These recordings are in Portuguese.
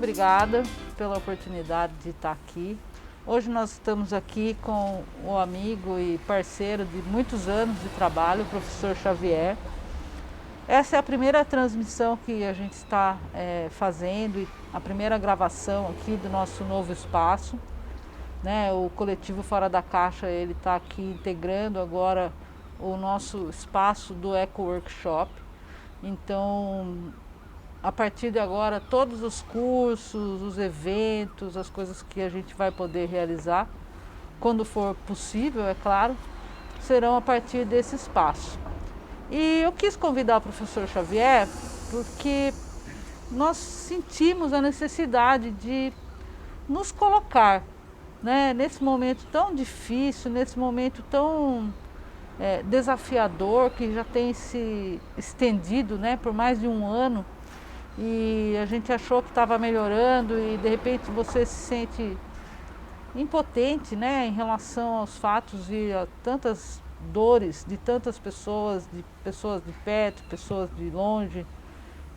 obrigada pela oportunidade de estar aqui. Hoje nós estamos aqui com o amigo e parceiro de muitos anos de trabalho, o professor Xavier. Essa é a primeira transmissão que a gente está fazendo, e a primeira gravação aqui do nosso novo espaço. Né? O coletivo Fora da Caixa, ele está aqui integrando agora o nosso espaço do Eco Workshop. Então, a partir de agora, todos os cursos, os eventos, as coisas que a gente vai poder realizar, quando for possível, é claro, serão a partir desse espaço. E eu quis convidar o professor Xavier porque nós sentimos a necessidade de nos colocar, né, nesse momento tão difícil, nesse momento tão desafiador, que já tem se estendido, né, por mais de um ano, e a gente achou que estava melhorando e de repente você se sente impotente, né, em relação aos fatos e a tantas dores de tantas pessoas de perto, pessoas de longe,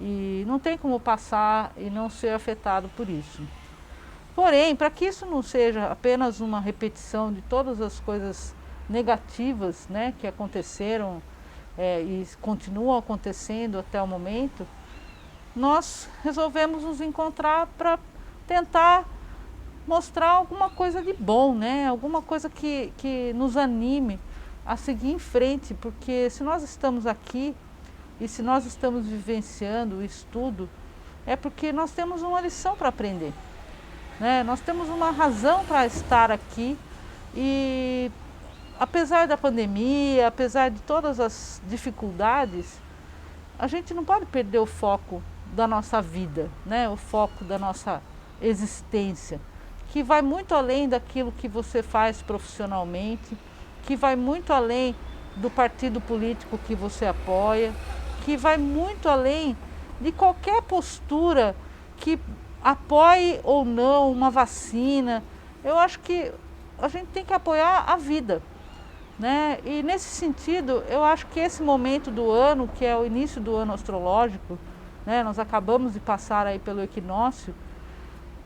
e não tem como passar e não ser afetado por isso. Porém, para que isso não seja apenas uma repetição de todas as coisas negativas, né, que aconteceram e continuam acontecendo até o momento, nós resolvemos nos encontrar para tentar mostrar alguma coisa de bom, né? Alguma coisa que nos anime a seguir em frente, porque se nós estamos aqui e se nós estamos vivenciando o estudo, é porque nós temos uma lição para aprender, né? Nós temos uma razão para estar aqui e, apesar da pandemia, apesar de todas as dificuldades, a gente não pode perder o foco da nossa vida, né? O foco da nossa existência, que vai muito além daquilo que você faz profissionalmente, que vai muito além do partido político que você apoia, que vai muito além de qualquer postura que apoie ou não uma vacina. Eu acho que a gente tem que apoiar a vida, né? E nesse sentido, eu acho que esse momento do ano, que é o início do ano astrológico, né, nós acabamos de passar aí pelo equinócio,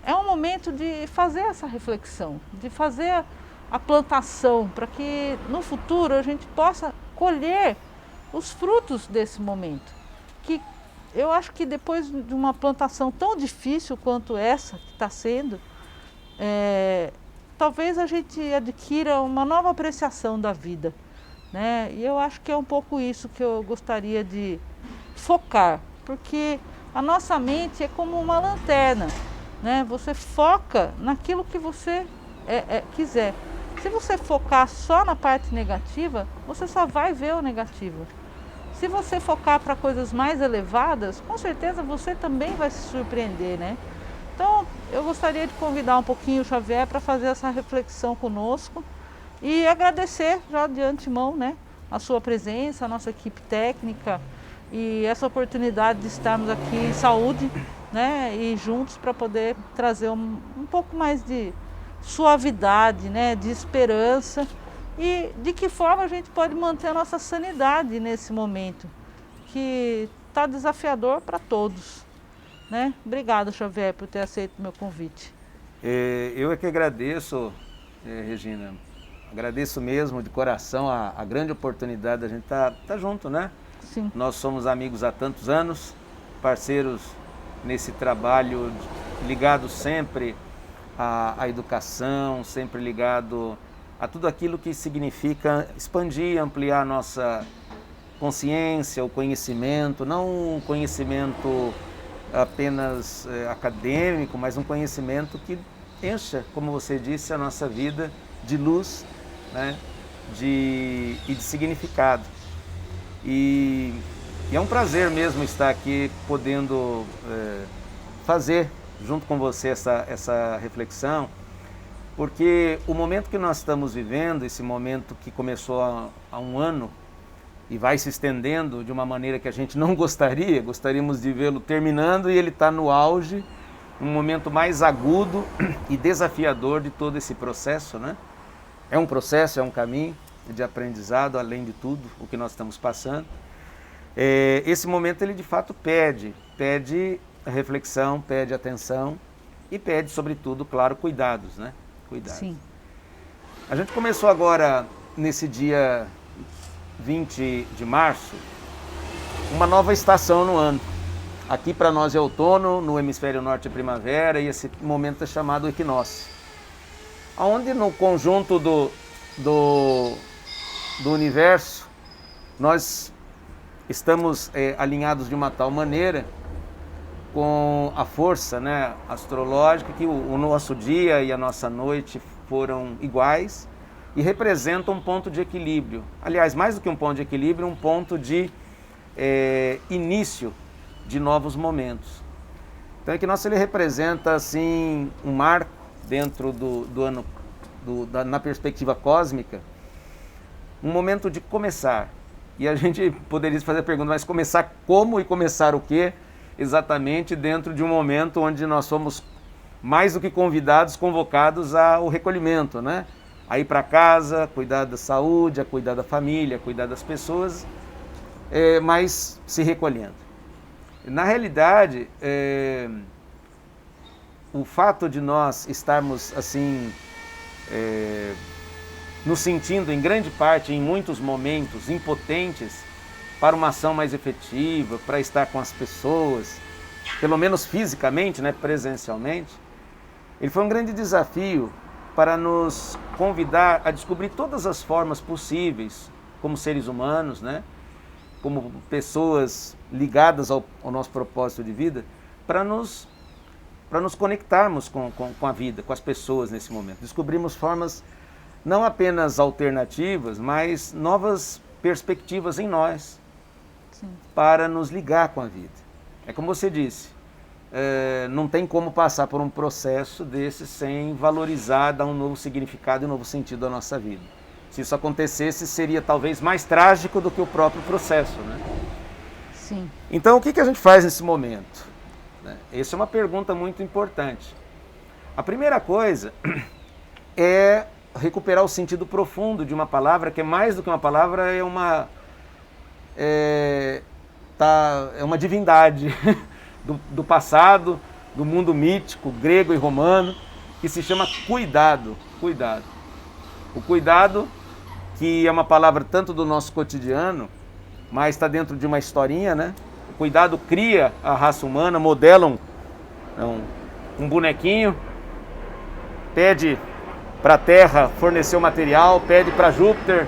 é um momento de fazer essa reflexão, de fazer a plantação, para que no futuro a gente possa colher os frutos desse momento. Que eu acho que depois de uma plantação tão difícil quanto essa que está sendo, talvez a gente adquira uma nova apreciação da vida, né? E eu acho que é um pouco isso que eu gostaria de focar, porque a nossa mente é como uma lanterna, né? Você foca naquilo que você quiser. Se você focar só na parte negativa, você só vai ver o negativo. Se você focar para coisas mais elevadas, com certeza você também vai se surpreender, né? Então, eu gostaria de convidar um pouquinho o Xavier para fazer essa reflexão conosco e agradecer já de antemão, né, a sua presença, a nossa equipe técnica e essa oportunidade de estarmos aqui em saúde, né, e juntos para poder trazer um pouco mais de suavidade, né, de esperança e de que forma a gente pode manter a nossa sanidade nesse momento, que está desafiador para todos. Né? Obrigada, Xavier, por ter aceito o meu convite. Eu é que agradeço, Regina. Agradeço mesmo de coração a grande oportunidade da gente tá junto, né? Sim. Nós somos amigos há tantos anos, parceiros nesse trabalho, ligados sempre à educação, sempre ligado a tudo aquilo que significa expandir, ampliar a nossa consciência, o conhecimento, não um conhecimento apenas acadêmico, mas um conhecimento que encha, como você disse, a nossa vida de luz, né, e de significado. E é um prazer mesmo estar aqui podendo fazer junto com você essa reflexão, porque o momento que nós estamos vivendo, esse momento que começou há um ano, e vai se estendendo de uma maneira que a gente não gostaríamos de vê-lo terminando, e ele está no auge, um momento mais agudo e desafiador de todo esse processo, né? É um processo, é um caminho de aprendizado, além de tudo, o que nós estamos passando. Esse momento, ele de fato pede reflexão, pede atenção, e pede, sobretudo, claro, cuidados, né? Cuidados. Sim. A gente começou agora, nesse dia 20 de março, uma nova estação no ano. Aqui para nós é outono, no hemisfério norte é primavera, e esse momento é chamado equinócio. Onde no conjunto do universo, nós estamos alinhados de uma tal maneira com a força, né, astrológica, que o nosso dia e a nossa noite foram iguais e representam um ponto de equilíbrio. Aliás, mais do que um ponto de equilíbrio, um ponto de início de novos momentos. Então, o equinócio ele representa assim um marco dentro do ano, na perspectiva cósmica, um momento de começar. E a gente poderia fazer a pergunta, mas começar como e começar o quê? Exatamente dentro de um momento onde nós somos mais do que convidados, convocados ao recolhimento, né? A ir para casa, cuidar da saúde, a cuidar da família, a cuidar das pessoas, mas se recolhendo. Na realidade, o fato de nós estarmos assim, nos sentindo em grande parte, em muitos momentos, impotentes para uma ação mais efetiva, para estar com as pessoas, pelo menos fisicamente, né, presencialmente, ele foi um grande desafio para nos convidar a descobrir todas as formas possíveis, como seres humanos, né, como pessoas ligadas ao nosso propósito de vida, para nos conectarmos com a vida, com as pessoas nesse momento. Descobrimos formas não apenas alternativas, mas novas perspectivas em nós. Sim. Para nos ligar com a vida. É como você disse, não tem como passar por um processo desse sem valorizar, dar um novo significado e um novo sentido à nossa vida. Se isso acontecesse, seria talvez mais trágico do que o próprio processo, né? Sim. Então, o que a gente faz nesse momento? Essa é uma pergunta muito importante. A primeira coisa é recuperar o sentido profundo de uma palavra, que é mais do que uma palavra, é uma divindade do passado, do mundo mítico, grego e romano, que se chama cuidado. Cuidado. O cuidado, que é uma palavra tanto do nosso cotidiano, mas está dentro de uma historinha, né? O cuidado cria a raça humana, modela um bonequinho, pede para a Terra fornecer o material, pede para Júpiter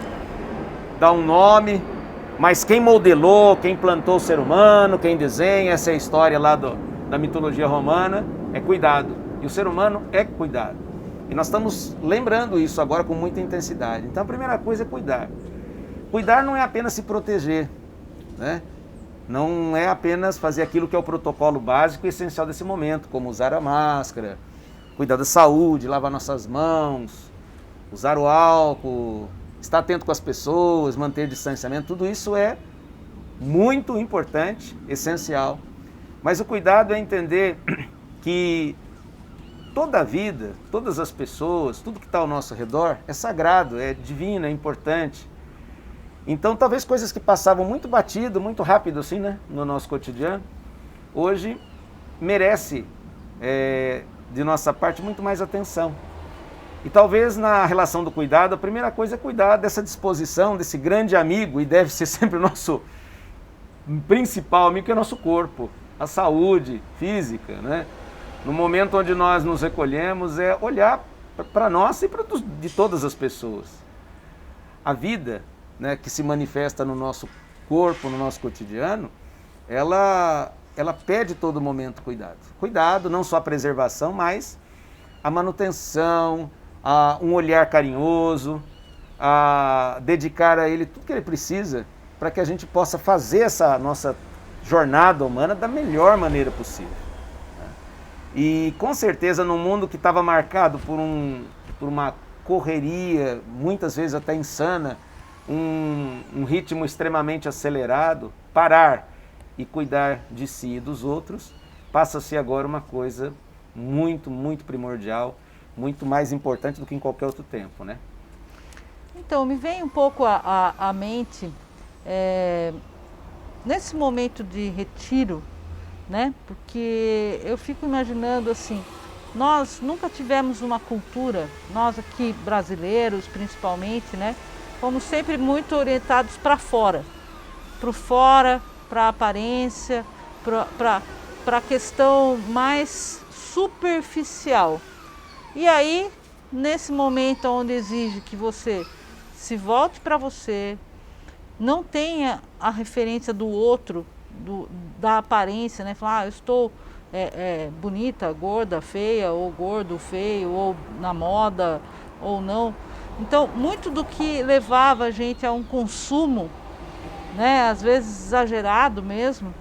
dar um nome, mas quem modelou, quem plantou o ser humano, quem desenha, essa é a história lá da mitologia romana, é cuidado. E o ser humano é cuidado. E nós estamos lembrando isso agora com muita intensidade. Então a primeira coisa é cuidar. Cuidar não é apenas se proteger, né? Não é apenas fazer aquilo que é o protocolo básico e essencial desse momento, como usar a máscara, cuidar da saúde, lavar nossas mãos, usar o álcool, estar atento com as pessoas, manter distanciamento, tudo isso é muito importante, essencial. Mas o cuidado é entender que toda a vida, todas as pessoas, tudo que está ao nosso redor é sagrado, é divino, é importante. Então, talvez coisas que passavam muito batido, muito rápido assim, né, no nosso cotidiano, hoje merece de nossa parte muito mais atenção. E talvez na relação do cuidado, a primeira coisa é cuidar dessa disposição, desse grande amigo, e deve ser sempre o nosso principal amigo, que é o nosso corpo, a saúde física, né? No momento onde nós nos recolhemos, é olhar para nós e para de todas as pessoas. A vida, né, que se manifesta no nosso corpo, no nosso cotidiano, ela pede todo momento cuidado. Cuidado, não só a preservação, mas a manutenção, um olhar carinhoso, a dedicar a ele tudo que ele precisa para que a gente possa fazer essa nossa jornada humana da melhor maneira possível. E com certeza num mundo que estava marcado por uma correria, muitas vezes até insana, um ritmo extremamente acelerado, parar e cuidar de si e dos outros passa a ser agora uma coisa muito, muito primordial, muito mais importante do que em qualquer outro tempo, né? Então, me vem um pouco à mente, nesse momento de retiro, né? Porque eu fico imaginando assim, nós nunca tivemos uma cultura, nós aqui brasileiros principalmente, né? Fomos sempre muito orientados para fora, para a aparência, para a questão mais superficial. E aí, nesse momento onde exige que você se volte para você, não tenha a referência do outro, da aparência, né? Falar, eu estou bonita, gorda, feia, ou gordo, feio, ou na moda, ou não. Então, muito do que levava a gente a um consumo, né, às vezes exagerado mesmo,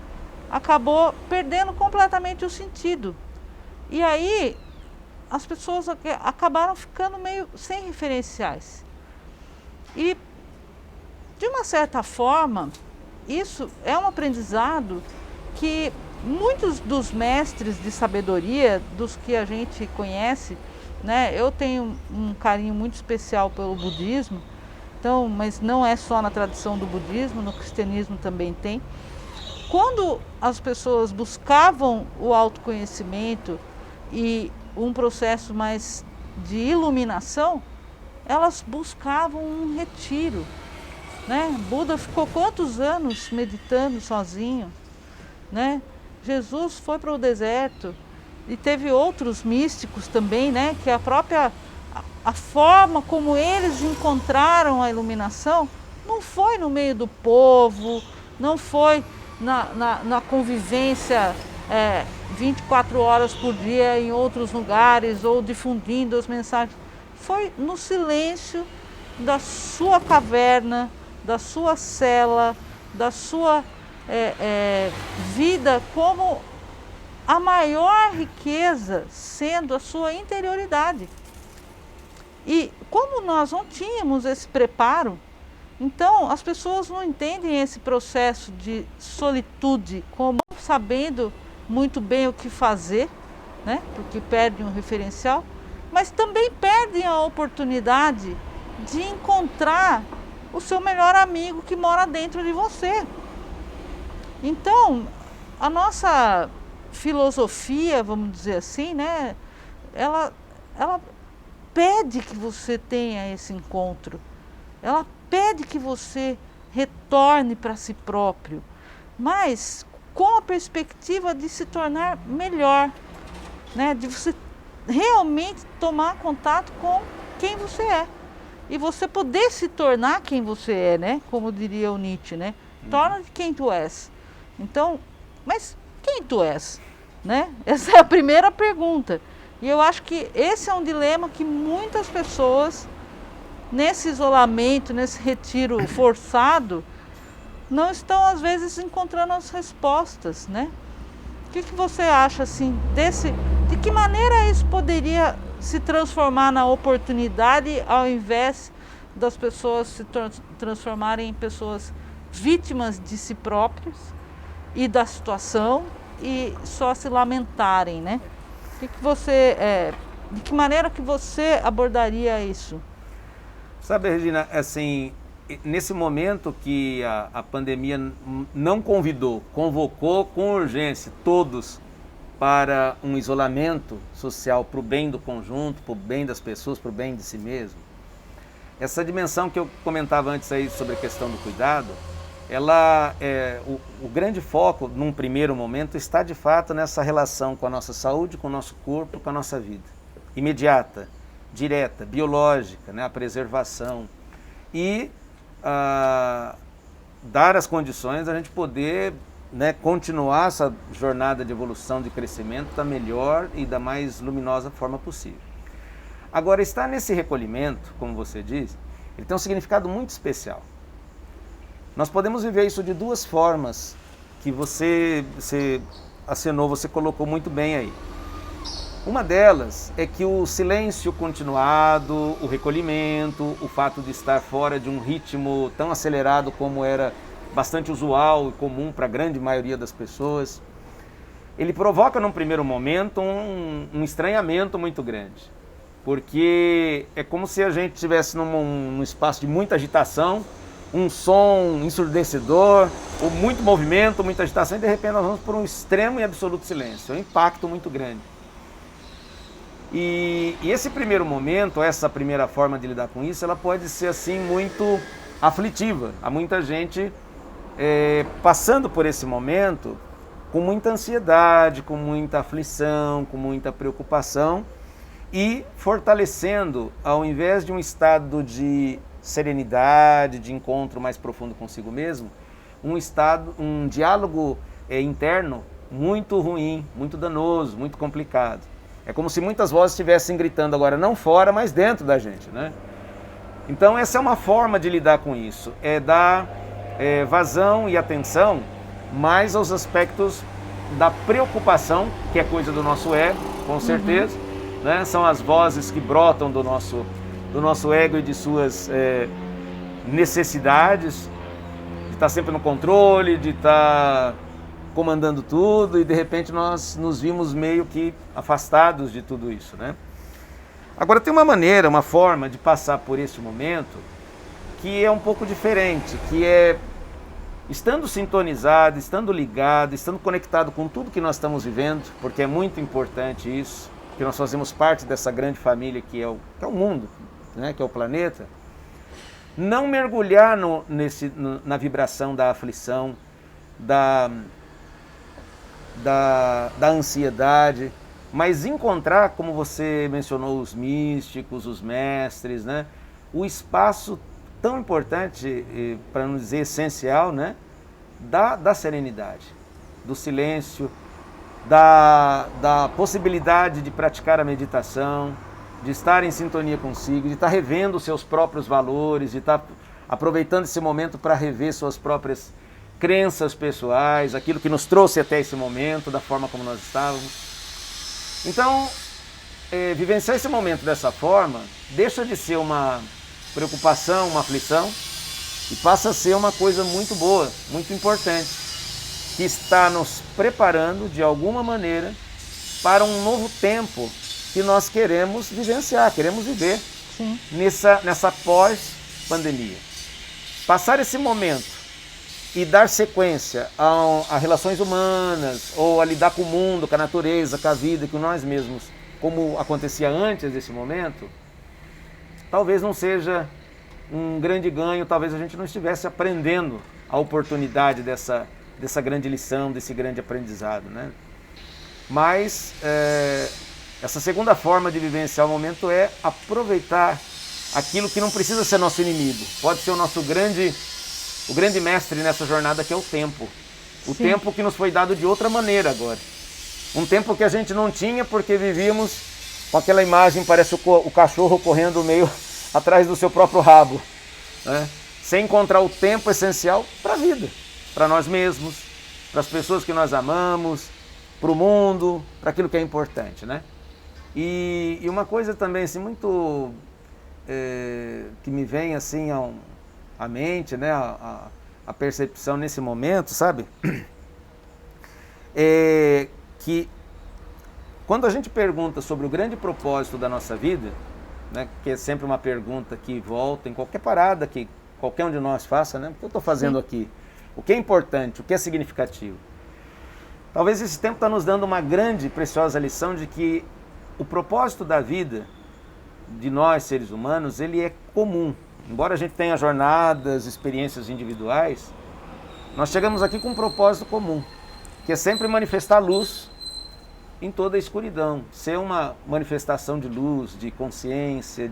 acabou perdendo completamente o sentido. E aí, as pessoas acabaram ficando meio sem referenciais. E, de uma certa forma, isso é um aprendizado que muitos dos mestres de sabedoria, dos que a gente conhece, né? Eu tenho um carinho muito especial pelo budismo, então, mas não é só na tradição do budismo, no cristianismo também tem. Quando as pessoas buscavam o autoconhecimento e um processo mais de iluminação, elas buscavam um retiro, né? Buda ficou quantos anos meditando sozinho, né? Jesus foi para o deserto e teve outros místicos também, né? Que a forma como eles encontraram a iluminação não foi no meio do povo, não foi na convivência 24 horas por dia em outros lugares ou difundindo as mensagens. Foi no silêncio da sua caverna, da sua cela, da sua vida, como a maior riqueza sendo a sua interioridade. E como nós não tínhamos esse preparo, então as pessoas não entendem esse processo de solitude como sabendo muito bem o que fazer, né? Porque perdem um referencial, mas também perdem a oportunidade de encontrar o seu melhor amigo que mora dentro de você. Então, a nossa filosofia, vamos dizer assim, né? Ela pede que você tenha esse encontro. Ela pede que você retorne para si próprio, mas com a perspectiva de se tornar melhor, né? De você realmente tomar contato com quem você é. E você poder se tornar quem você é, né? Como diria o Nietzsche, né? Torna-te quem tu és. Então, mas quem tu és? Né? Essa é a primeira pergunta. E eu acho que esse é um dilema que muitas pessoas, nesse isolamento, nesse retiro forçado, não estão, às vezes, encontrando as respostas, né? O que você acha, assim, de que maneira isso poderia se transformar na oportunidade, ao invés das pessoas se transformarem em pessoas vítimas de si próprias e da situação e só se lamentarem, né? De que maneira que você abordaria isso? Sabe, Regina, assim, nesse momento que a pandemia não convocou com urgência todos para um isolamento social para o bem do conjunto, para o bem das pessoas, para o bem de si mesmo, essa dimensão que eu comentava antes aí sobre a questão do cuidado, o grande foco, num primeiro momento, está de fato nessa relação com a nossa saúde, com o nosso corpo, com a nossa vida. Imediata, direta, biológica, né, a preservação. E dar as condições a gente poder, né, continuar essa jornada de evolução, de crescimento da melhor e da mais luminosa forma possível. Agora, estar nesse recolhimento, como você diz, ele tem um significado muito especial. Nós podemos viver isso de duas formas, que você acenou, você colocou muito bem aí. Uma delas é que o silêncio continuado, o recolhimento, o fato de estar fora de um ritmo tão acelerado como era bastante usual e comum para a grande maioria das pessoas, ele provoca num primeiro momento um estranhamento muito grande. Porque é como se a gente estivesse num espaço de muita agitação, um som ensurdecedor, ou muito movimento, muita agitação, e de repente nós vamos por um extremo e absoluto silêncio, um impacto muito grande. E esse primeiro momento, essa primeira forma de lidar com isso, ela pode ser assim muito aflitiva. Há muita gente passando por esse momento com muita ansiedade, com muita aflição, com muita preocupação e fortalecendo, ao invés de um estado de serenidade, de encontro mais profundo consigo mesmo, um diálogo interno muito ruim, muito danoso, muito complicado. É como se muitas vozes estivessem gritando agora, não fora, mas dentro da gente, né? Então essa é uma forma de lidar com isso, é dar vazão e atenção mais aos aspectos da preocupação, que é coisa do nosso ego, com certeza, né? São as vozes que brotam do nosso ego e de suas necessidades, de estar sempre no controle, de estar comandando tudo, e de repente nós nos vimos meio que afastados de tudo isso, né? Agora tem uma maneira, uma forma de passar por esse momento que é um pouco diferente, que é estando sintonizado, estando ligado, estando conectado com tudo que nós estamos vivendo, porque é muito importante isso, que nós fazemos parte dessa grande família que é o mundo, né, que é o planeta. Não mergulhar na vibração da aflição, da ansiedade, mas encontrar, como você mencionou, os místicos, os mestres, né, o espaço tão importante, para não dizer essencial, né, da serenidade, do silêncio, da possibilidade de praticar a meditação, de estar em sintonia consigo, de estar revendo os seus próprios valores, de estar aproveitando esse momento para rever suas próprias crenças pessoais, aquilo que nos trouxe até esse momento, da forma como nós estávamos. Então, vivenciar esse momento dessa forma deixa de ser uma preocupação, uma aflição, e passa a ser uma coisa muito boa, muito importante, que está nos preparando de alguma maneira para um novo tempo que nós queremos vivenciar, queremos viver. Sim. nessa pós-pandemia. Passar esse momento e dar sequência a relações humanas, ou a lidar com o mundo, com a natureza, com a vida, com nós mesmos, como acontecia antes desse momento, talvez não seja um grande ganho, talvez a gente não estivesse aprendendo a oportunidade dessa grande lição, desse grande aprendizado, né? Mas essa segunda forma de vivenciar o momento é aproveitar aquilo que não precisa ser nosso inimigo. Pode ser o grande mestre nessa jornada, que é o tempo. O Sim. tempo que nos foi dado de outra maneira agora. Um tempo que a gente não tinha porque vivíamos com aquela imagem, parece o cachorro correndo meio atrás do seu próprio rabo, né? Sem encontrar o tempo essencial para a vida, para nós mesmos, para as pessoas que nós amamos, para o mundo, para aquilo que é importante, né? E uma coisa também assim, muito que me vem assim à mente, né? A percepção nesse momento, sabe? É que quando a gente pergunta sobre o grande propósito da nossa vida, né, que é sempre uma pergunta que volta em qualquer parada que qualquer um de nós faça, né? O que eu estou fazendo aqui? O que é importante? O que é significativo? Talvez esse tempo está nos dando uma grande e preciosa lição de que o propósito da vida de nós, seres humanos, ele é comum. Embora a gente tenha jornadas, experiências individuais, nós chegamos aqui com um propósito comum, que é sempre manifestar luz em toda a escuridão, ser uma manifestação de luz, de consciência,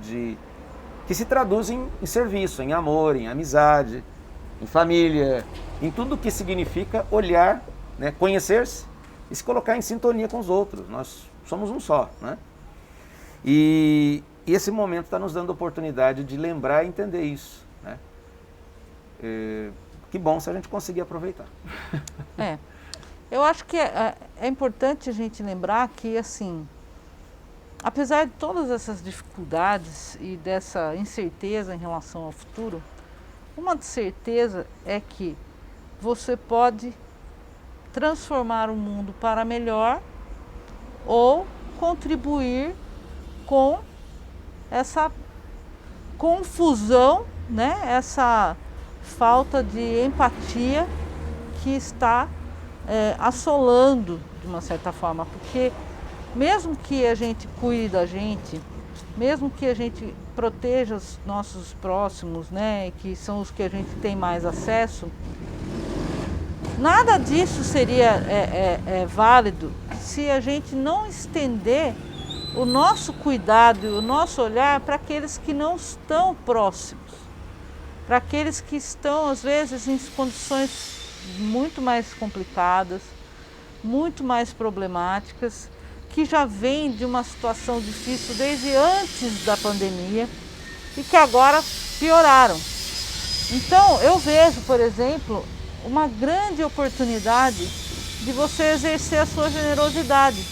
que se traduz em serviço, em amor, em amizade, em família, em tudo que significa olhar, né, conhecer-se e se colocar em sintonia com os outros. Nós somos um só, né? E esse momento está nos dando a oportunidade de lembrar e entender isso, né? Que bom se a gente conseguir aproveitar. Eu acho que é importante a gente lembrar que, assim, apesar de todas essas dificuldades e dessa incerteza em relação ao futuro, uma certeza é que você pode transformar o mundo para melhor ou contribuir com essa confusão, né? Essa falta de empatia que está assolando, de uma certa forma, porque mesmo que a gente cuide da gente, mesmo que a gente proteja os nossos próximos, né, que são os que a gente tem mais acesso, nada disso seria válido se a gente não estender o nosso cuidado e o nosso olhar para aqueles que não estão próximos, para aqueles que estão, às vezes, em condições muito mais complicadas, muito mais problemáticas, que já vêm de uma situação difícil desde antes da pandemia e que agora pioraram. Então, eu vejo, por exemplo, uma grande oportunidade de você exercer a sua generosidade.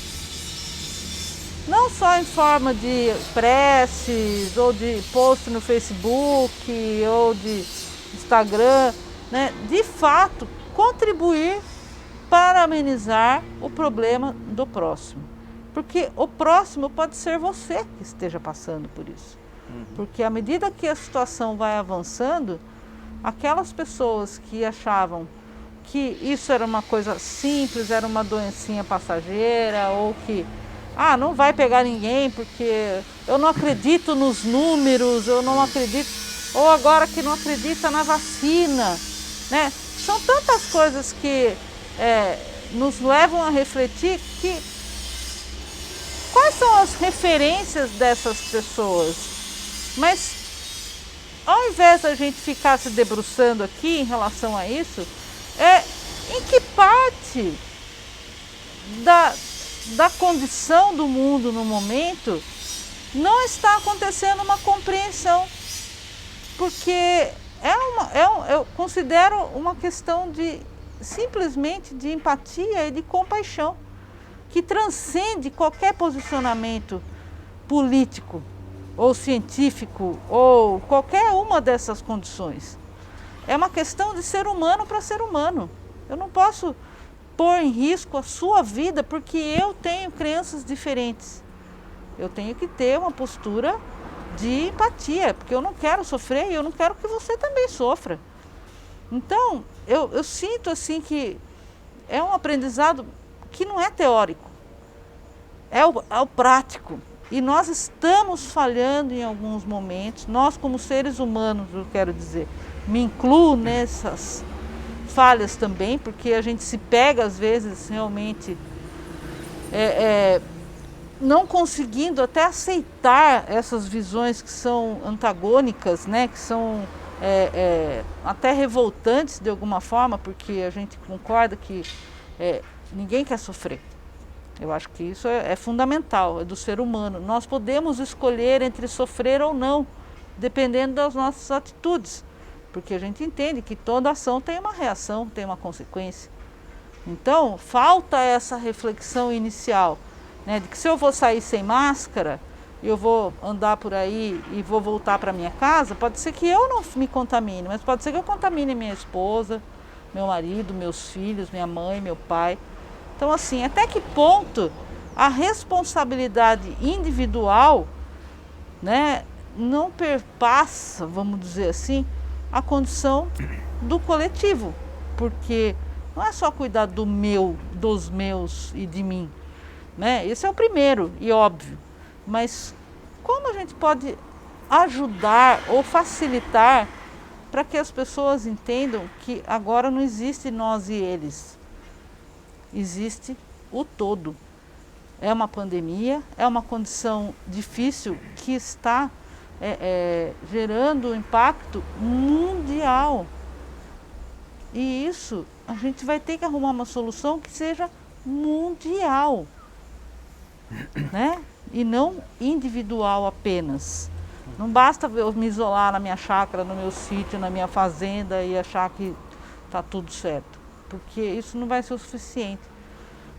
Não só em forma de preces, ou de post no Facebook, ou de Instagram, né? De fato, contribuir para amenizar o problema do próximo. Porque o próximo pode ser você que esteja passando por isso. Porque à medida que a situação vai avançando, aquelas pessoas que achavam que isso era uma coisa simples, era uma doencinha passageira, ou que não vai pegar ninguém porque eu não acredito nos números, eu não acredito, ou agora que não acredita na vacina, né? São tantas coisas que nos levam a refletir que quais são as referências dessas pessoas. Mas ao invés da gente ficar se debruçando aqui em relação a isso, em que parte da condição do mundo no momento não está acontecendo uma compreensão, porque eu considero uma questão de simplesmente de empatia e de compaixão que transcende qualquer posicionamento político ou científico ou qualquer uma dessas condições. É uma questão de ser humano para ser humano. Eu não posso pôr em risco a sua vida porque eu tenho crenças diferentes. Eu tenho que ter uma postura de empatia, porque eu não quero sofrer e eu não quero que você também sofra. Então, eu sinto assim que é um aprendizado que não é teórico, é o prático. E nós estamos falhando em alguns momentos, nós como seres humanos, eu quero dizer, me incluo nessas falhas também, porque a gente se pega às vezes realmente não conseguindo até aceitar essas visões que são antagônicas, né, que são até revoltantes de alguma forma, porque a gente concorda que ninguém quer sofrer. Eu acho que isso é fundamental, é do ser humano. Nós podemos escolher entre sofrer ou não, dependendo das nossas atitudes, porque a gente entende que toda ação tem uma reação, tem uma consequência. Então, falta essa reflexão inicial, né, de que se eu vou sair sem máscara, eu vou andar por aí e vou voltar para minha casa, pode ser que eu não me contamine, mas pode ser que eu contamine minha esposa, meu marido, meus filhos, minha mãe, meu pai. Então, assim, até que ponto a responsabilidade individual, né, não perpassa, vamos dizer assim, a condição do coletivo, porque não é só cuidar do meu, dos meus e de mim, né? Esse é o primeiro e óbvio, mas como a gente pode ajudar ou facilitar para que as pessoas entendam que agora não existe nós e eles, existe o todo. É uma pandemia, é uma condição difícil que está gerando impacto mundial. E isso a gente vai ter que arrumar uma solução que seja mundial, né? E não individual apenas. Não basta eu me isolar na minha chácara, no meu sítio, na minha fazenda e achar que está tudo certo, porque isso não vai ser o suficiente,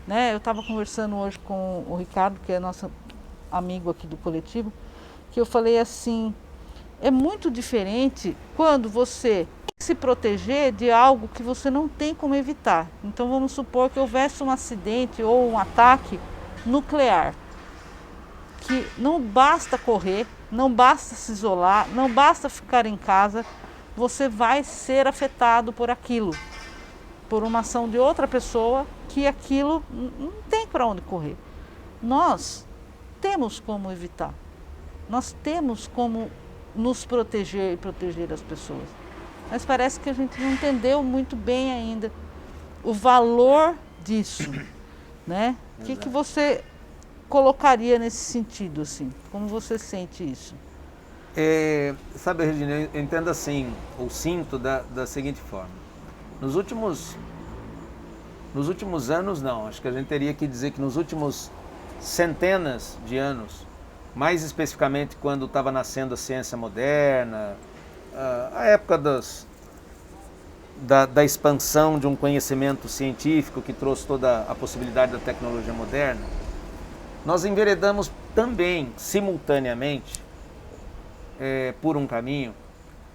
né? Eu estava conversando hoje com o Ricardo, que é nosso amigo aqui do coletivo, que eu falei assim, é muito diferente quando você se proteger de algo que você não tem como evitar. Então vamos supor que houvesse um acidente ou um ataque nuclear, que não basta correr, não basta se isolar, não basta ficar em casa, você vai ser afetado por aquilo, por uma ação de outra pessoa, que aquilo não tem para onde correr. nós temos como evitar. Nós temos como nos proteger e proteger as pessoas. Mas parece que a gente não entendeu muito bem ainda o valor disso, né? O que você colocaria nesse sentido, assim? Como você sente isso? Sabe, Regina, eu entendo assim, ou sinto da seguinte forma. Nos últimos anos, não. Acho que a gente teria que dizer que nos últimos centenas de anos, mais especificamente quando estava nascendo a ciência moderna, a época da expansão de um conhecimento científico que trouxe toda a possibilidade da tecnologia moderna, nós enveredamos também, simultaneamente, por um caminho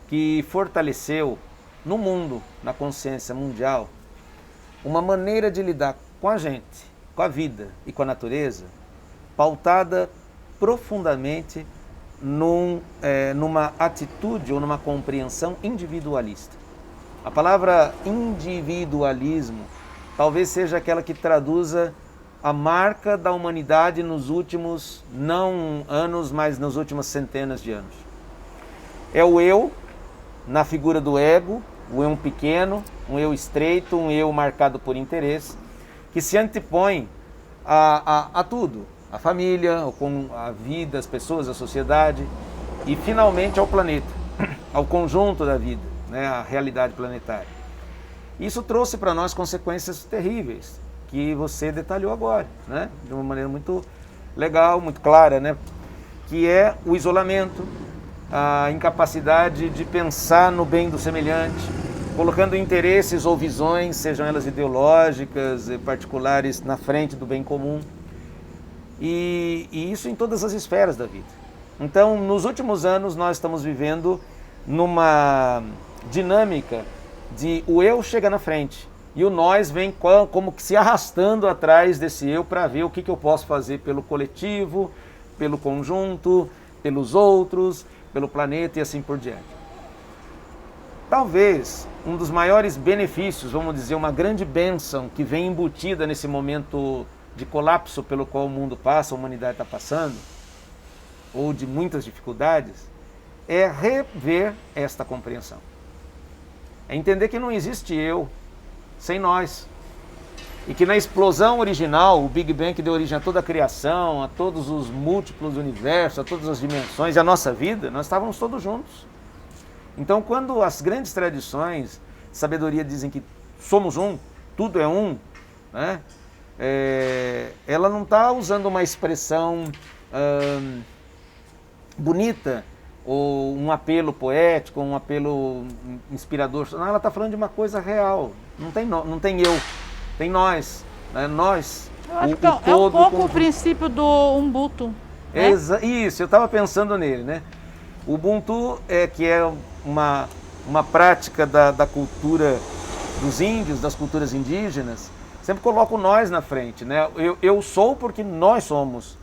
que fortaleceu no mundo, na consciência mundial, uma maneira de lidar com a gente, com a vida e com a natureza, pautada profundamente numa atitude ou numa compreensão individualista. A palavra individualismo talvez seja aquela que traduza a marca da humanidade nos últimos, não anos, mas nas últimas centenas de anos. É o eu, na figura do ego, o eu pequeno, um eu estreito, um eu marcado por interesse, que se antepõe a tudo, a família, a vida, as pessoas, a sociedade e finalmente ao planeta, ao conjunto da vida, né, a realidade planetária. Isso trouxe para nós consequências terríveis, que você detalhou agora, né, de uma maneira muito legal, muito clara, né, que é o isolamento, a incapacidade de pensar no bem do semelhante, colocando interesses ou visões, sejam elas ideológicas, particulares, na frente do bem comum. E isso em todas as esferas da vida. Então, nos últimos anos, nós estamos vivendo numa dinâmica de o eu chega na frente e o nós vem como que se arrastando atrás desse eu para ver o que eu posso fazer pelo coletivo, pelo conjunto, pelos outros, pelo planeta e assim por diante. Talvez um dos maiores benefícios, vamos dizer, uma grande bênção que vem embutida nesse momento de colapso pelo qual o mundo passa, a humanidade está passando, ou de muitas dificuldades, é rever esta compreensão. É entender que não existe eu sem nós. E que na explosão original, o Big Bang que deu origem a toda a criação, a todos os múltiplos universos, a todas as dimensões e a nossa vida, nós estávamos todos juntos. Então, quando as grandes tradições de sabedoria dizem que somos um, tudo é um, né? Ela não está usando uma expressão bonita, ou um apelo poético, um apelo inspirador. Não, ela está falando de uma coisa real. Não tem eu, tem nós. Né? Nós, eu acho que é um pouco o princípio do Ubuntu. Né? Isso, eu estava pensando nele. Né? O Ubuntu que é uma prática da cultura dos índios, das culturas indígenas, sempre coloca o nós na frente. Né? Eu sou porque nós somos.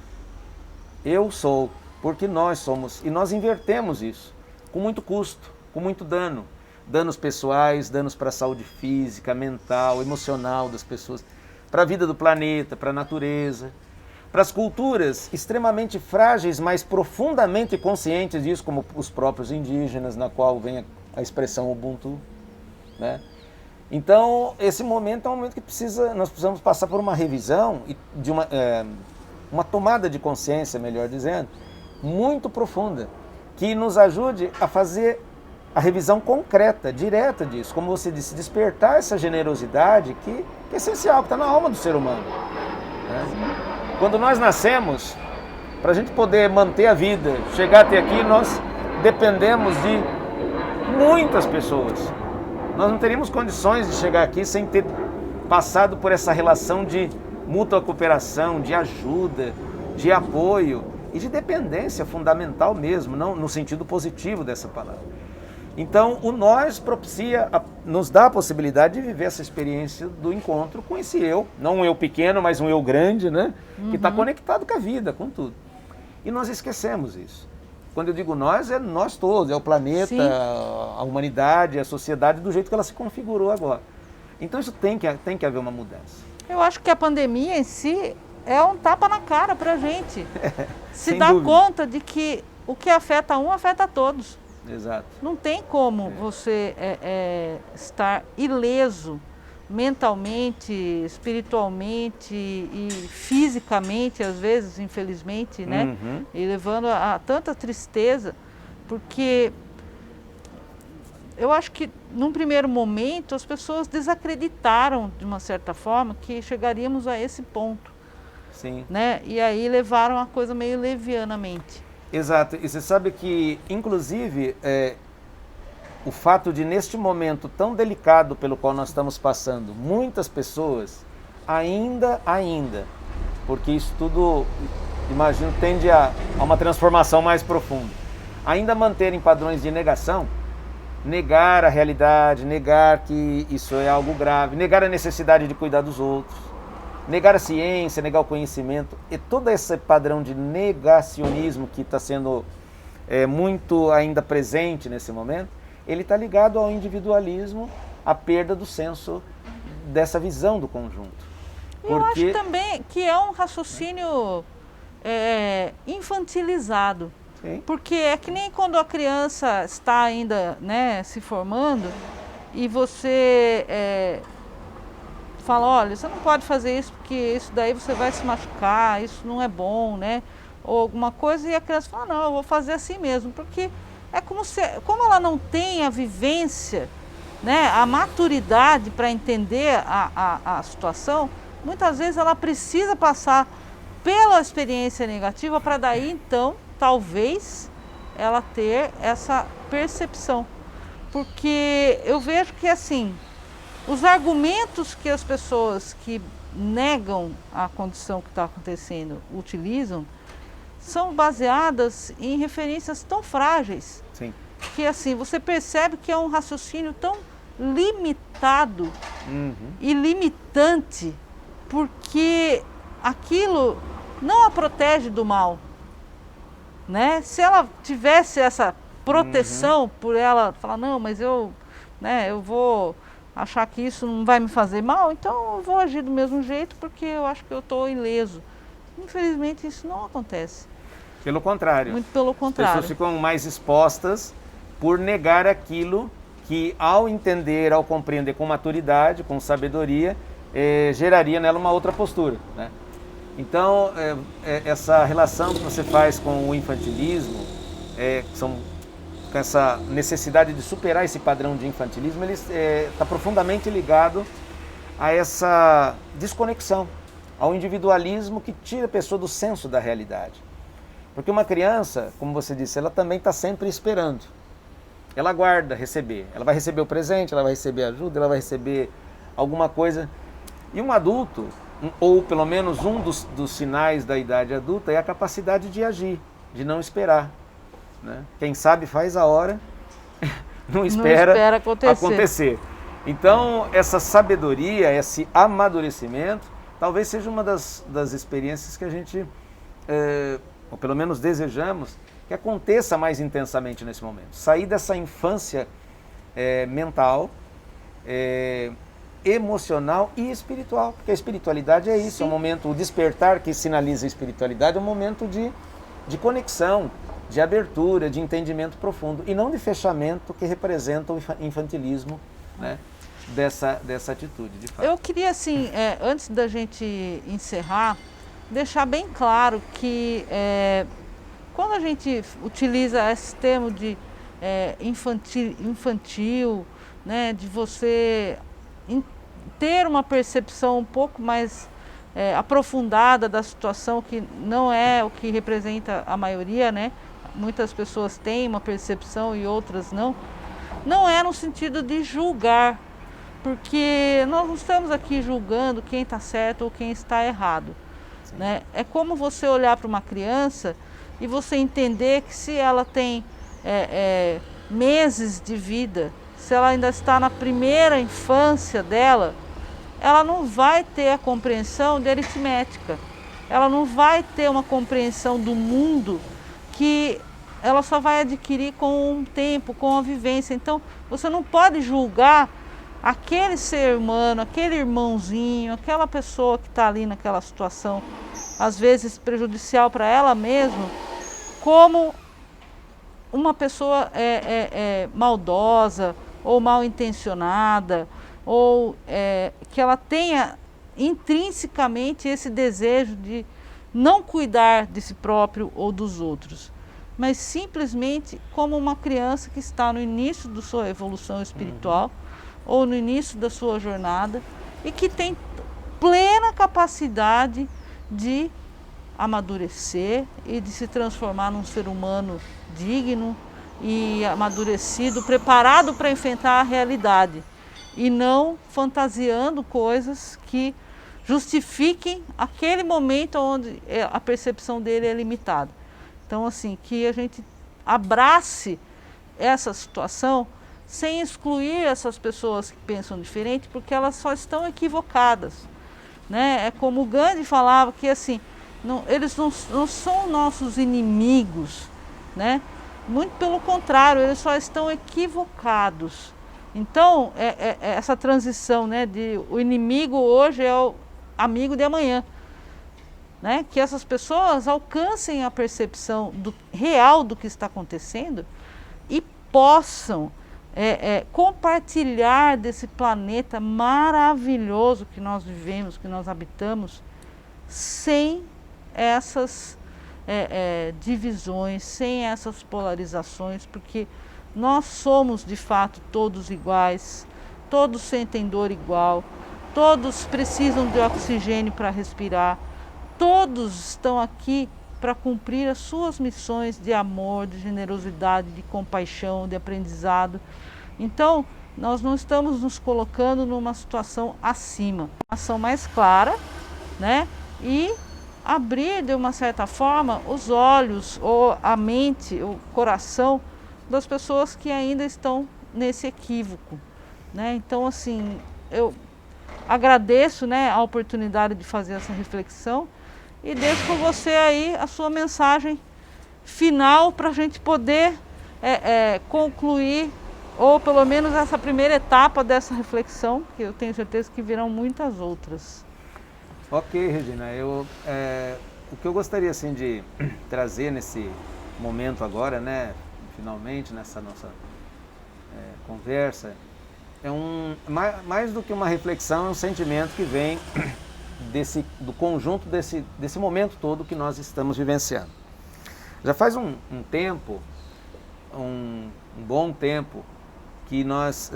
Eu sou porque nós somos. E nós invertemos isso, com muito custo, com muito dano. Danos pessoais, danos para a saúde física, mental, emocional das pessoas, para a vida do planeta, para a natureza, para as culturas extremamente frágeis, mas profundamente conscientes disso, como os próprios indígenas, na qual vem a expressão Ubuntu. Né? Então, esse momento é um momento que nós precisamos passar por uma revisão, de uma tomada de consciência, melhor dizendo, muito profunda, que nos ajude a fazer a revisão concreta, direta disso, como você disse, despertar essa generosidade que é essencial, que está na alma do ser humano. Né? Quando nós nascemos, para a gente poder manter a vida, chegar até aqui, nós dependemos de muitas pessoas. Nós não teríamos condições de chegar aqui sem ter passado por essa relação de mútua cooperação, de ajuda, de apoio e de dependência fundamental mesmo, não no sentido positivo dessa palavra. Então, o nós nos dá a possibilidade de viver essa experiência do encontro com esse eu, não um eu pequeno, mas um eu grande, né? Que está conectado com a vida, com tudo. E nós esquecemos isso. Quando eu digo nós, é nós todos, é o planeta, a humanidade, a sociedade, do jeito que ela se configurou agora. Então, isso tem que haver uma mudança. Eu acho que a pandemia em si é um tapa na cara para a gente. Se sem dá dúvida. conta de que o que afeta um, afeta todos. Exato. Não tem como você estar ileso mentalmente, espiritualmente e fisicamente, às vezes, infelizmente, né? Uhum. E levando a tanta tristeza, porque eu acho que, num primeiro momento, as pessoas desacreditaram, de uma certa forma, que chegaríamos a esse ponto, Sim. né? E aí levaram a coisa meio levianamente. Exato. E você sabe que, inclusive, o fato de, neste momento tão delicado pelo qual nós estamos passando, muitas pessoas ainda, porque isso tudo, imagino, tende a uma transformação mais profunda, ainda manterem padrões de negação, negar a realidade, negar que isso é algo grave, negar a necessidade de cuidar dos outros, negar a ciência, negar o conhecimento, e todo esse padrão de negacionismo que está sendo muito ainda presente nesse momento, ele está ligado ao individualismo, à perda do senso dessa visão do conjunto. Eu acho também que é um raciocínio infantilizado. Sim. Porque é que nem quando a criança está ainda, né, se formando e você fala, olha, você não pode fazer isso porque isso daí você vai se machucar, isso não é bom, né? Ou alguma coisa, e a criança fala, não, eu vou fazer assim mesmo, porque é como ela não tem a vivência, né, a maturidade para entender a situação, muitas vezes ela precisa passar pela experiência negativa para daí então, talvez, ela ter essa percepção. Porque eu vejo que assim, os argumentos que as pessoas que negam a condição que está acontecendo utilizam são baseadas em referências tão frágeis. Sim. Que assim, você percebe que é um raciocínio tão limitado e limitante, porque aquilo não a protege do mal, né? Se ela tivesse essa proteção por ela falar, não, mas eu vou achar que isso não vai me fazer mal, então eu vou agir do mesmo jeito porque eu acho que eu estou ileso. Infelizmente isso não acontece. Pelo contrário. Muito pelo contrário. As pessoas ficam mais expostas por negar aquilo que, ao entender, ao compreender com maturidade, com sabedoria, geraria nela uma outra postura, né? Então, essa relação que você faz com o infantilismo, com essa necessidade de superar esse padrão de infantilismo, ele está profundamente ligado a essa desconexão, ao individualismo que tira a pessoa do senso da realidade. Porque uma criança, como você disse, ela também está sempre esperando. Ela aguarda receber. Ela vai receber o presente, ela vai receber ajuda, ela vai receber alguma coisa. E um adulto, ou pelo menos um dos sinais da idade adulta, é a capacidade de agir, de não esperar, né? Quem sabe faz a hora, não espera acontecer. Então, essa sabedoria, esse amadurecimento, talvez seja uma das experiências que a gente, ou pelo menos desejamos, que aconteça mais intensamente nesse momento. Sair dessa infância mental, emocional e espiritual, porque a espiritualidade é isso. Sim. É um momento, o despertar que sinaliza a espiritualidade é um momento de conexão, de abertura, de entendimento profundo, e não de fechamento que representa o infantilismo, né, dessa atitude, de fato. Eu queria, assim, antes da gente encerrar, deixar bem claro que quando a gente utiliza esse termo de infantil, né, de você ter uma percepção um pouco mais aprofundada da situação, que não é o que representa a maioria, né? Muitas pessoas têm uma percepção e outras não. Não é no sentido de julgar, porque nós não estamos aqui julgando quem está certo ou quem está errado, né? É como você olhar para uma criança e você entender que se ela tem meses de vida, se ela ainda está na primeira infância dela, ela não vai ter a compreensão de aritmética, ela não vai ter uma compreensão do mundo que ela só vai adquirir com o tempo, com a vivência. Então, você não pode julgar aquele ser humano, aquele irmãozinho, aquela pessoa que está ali naquela situação, às vezes prejudicial para ela mesma, como uma pessoa maldosa ou mal intencionada, ou que ela tenha intrinsecamente esse desejo de não cuidar de si próprio ou dos outros, mas simplesmente como uma criança que está no início da sua evolução espiritual ou no início da sua jornada e que tem plena capacidade de amadurecer e de se transformar num ser humano digno e amadurecido, preparado para enfrentar a realidade e não fantasiando coisas que justifiquem aquele momento onde a percepção dele é limitada. Então, assim, que a gente abrace essa situação sem excluir essas pessoas que pensam diferente, porque elas só estão equivocadas, né? É como o Gandhi falava, que assim, eles não são nossos inimigos, né? Muito pelo contrário, eles só estão equivocados. Então, essa transição, né, de o inimigo hoje é o amigo de amanhã, né? Que essas pessoas alcancem a percepção real do que está acontecendo e possam compartilhar desse planeta maravilhoso que nós vivemos, que nós habitamos, sem essas divisões, sem essas polarizações, porque nós somos de fato todos iguais, todos sentem dor igual, todos precisam de oxigênio para respirar, todos estão aqui para cumprir as suas missões de amor, de generosidade, de compaixão, de aprendizado. Então, nós não estamos nos colocando numa situação acima, uma ação mais clara, né? E abrir de uma certa forma os olhos ou a mente, o coração das pessoas que ainda estão nesse equívoco, né? Então, assim, eu agradeço, né, a oportunidade de fazer essa reflexão e deixo com você aí a sua mensagem final para a gente poder concluir, ou pelo menos essa primeira etapa dessa reflexão, que eu tenho certeza que virão muitas outras. Ok, Regina, o que eu gostaria assim, de trazer nesse momento agora, né, finalmente, nessa nossa conversa, mais do que uma reflexão, é um sentimento que vem do conjunto desse momento todo que nós estamos vivenciando. Já faz um tempo, um bom tempo, que nós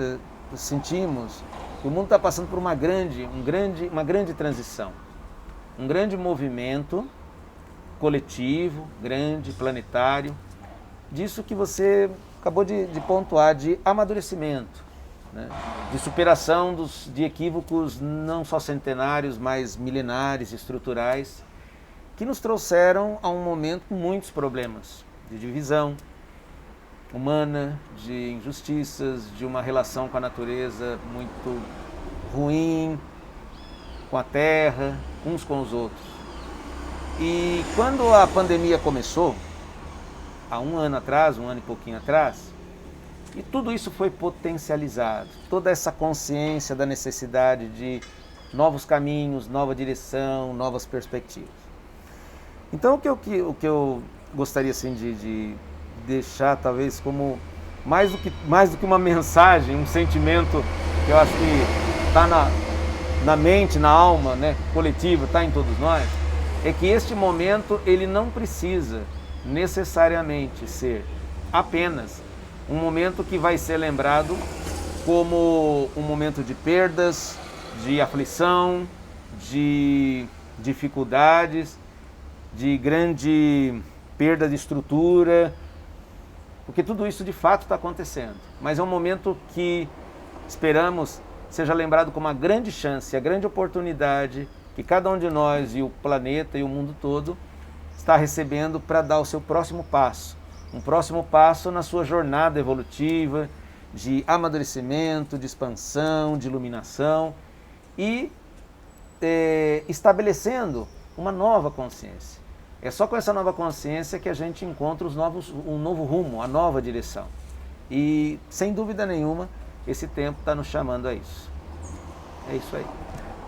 sentimos que o mundo está passando por uma grande transição, um grande movimento coletivo, grande, planetário, disso que você acabou de pontuar, de amadurecimento, né? De superação de equívocos não só centenários, mas milenares, estruturais, que nos trouxeram a um momento com muitos problemas de divisão humana, de injustiças, de uma relação com a natureza muito ruim, com a terra, uns com os outros. E quando a pandemia começou, há um ano e pouquinho atrás, e tudo isso foi potencializado, toda essa consciência da necessidade de novos caminhos, nova direção, novas perspectivas. Então o que eu gostaria assim, de deixar talvez como mais do que uma mensagem, um sentimento que eu acho que está na mente, na alma, né, coletiva, está em todos nós, é que este momento ele não precisa necessariamente ser apenas um momento que vai ser lembrado como um momento de perdas, de aflição, de dificuldades, de grande perda de estrutura, porque tudo isso de fato está acontecendo. Mas é um momento que esperamos seja lembrado como uma grande chance, a grande oportunidade que cada um de nós e o planeta e o mundo todo está recebendo para dar o seu próximo passo. Um próximo passo na sua jornada evolutiva, de amadurecimento, de expansão, de iluminação e estabelecendo uma nova consciência. É só com essa nova consciência que a gente encontra um novo rumo, a nova direção. E, sem dúvida nenhuma, esse tempo está nos chamando a isso. É isso aí.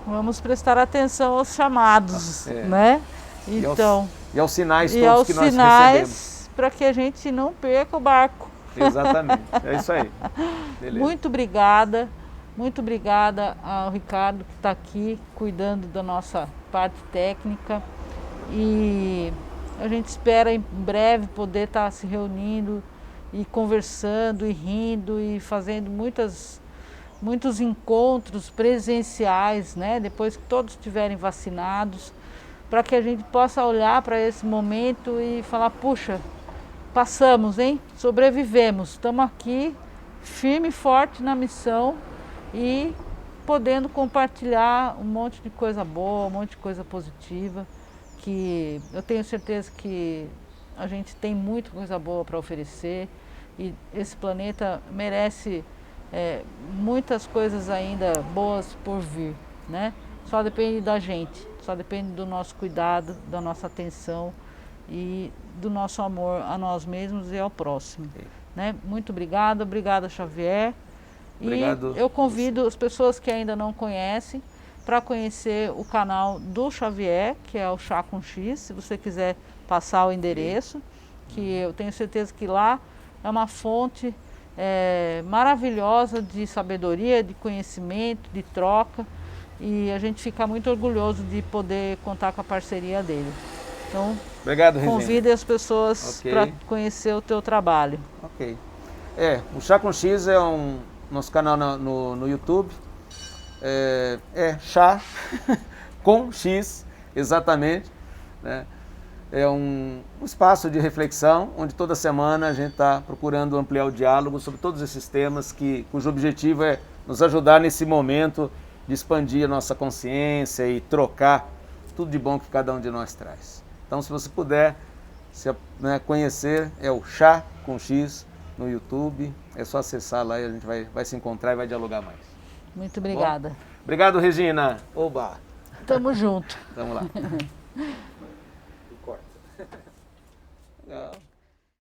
Vamos prestar atenção aos chamados, né? Então, e aos sinais e todos aos que nós sinais para que a gente não perca o barco. Exatamente, é isso aí. Beleza. Muito obrigada ao Ricardo que está aqui cuidando da nossa parte técnica, e a gente espera em breve poder estar se reunindo e conversando e rindo e fazendo muitos encontros presenciais, né? Depois que todos estiverem vacinados, para que a gente possa olhar para esse momento e falar, puxa, passamos, hein? Sobrevivemos, estamos aqui firme e forte na missão e podendo compartilhar um monte de coisa boa, um monte de coisa positiva, que eu tenho certeza que a gente tem muita coisa boa para oferecer, e esse planeta merece muitas coisas ainda boas por vir, né? Só depende da gente, só depende do nosso cuidado, da nossa atenção e do nosso amor a nós mesmos e ao próximo, né? Muito obrigada Xavier. Obrigado. E eu convido as pessoas que ainda não conhecem para conhecer o canal do Xavier, que é o Chá com X, se você quiser passar o endereço, que eu tenho certeza que lá é uma fonte maravilhosa de sabedoria, de conhecimento, de troca, e a gente fica muito orgulhoso de poder contar com a parceria dele. Então, obrigado, convide as pessoas para conhecer o teu trabalho. Ok. O Chá com X é nosso canal no YouTube. Chá com X, exatamente, né? É um espaço de reflexão, onde toda semana a gente está procurando ampliar o diálogo sobre todos esses temas, cujo objetivo é nos ajudar nesse momento de expandir a nossa consciência e trocar tudo de bom que cada um de nós traz. Então, se você puder conhecer, é o Chá com X no YouTube, é só acessar lá e a gente vai se encontrar e vai dialogar mais. Muito obrigada. Obrigado, Regina. Oba! Tamo junto. Tamo lá.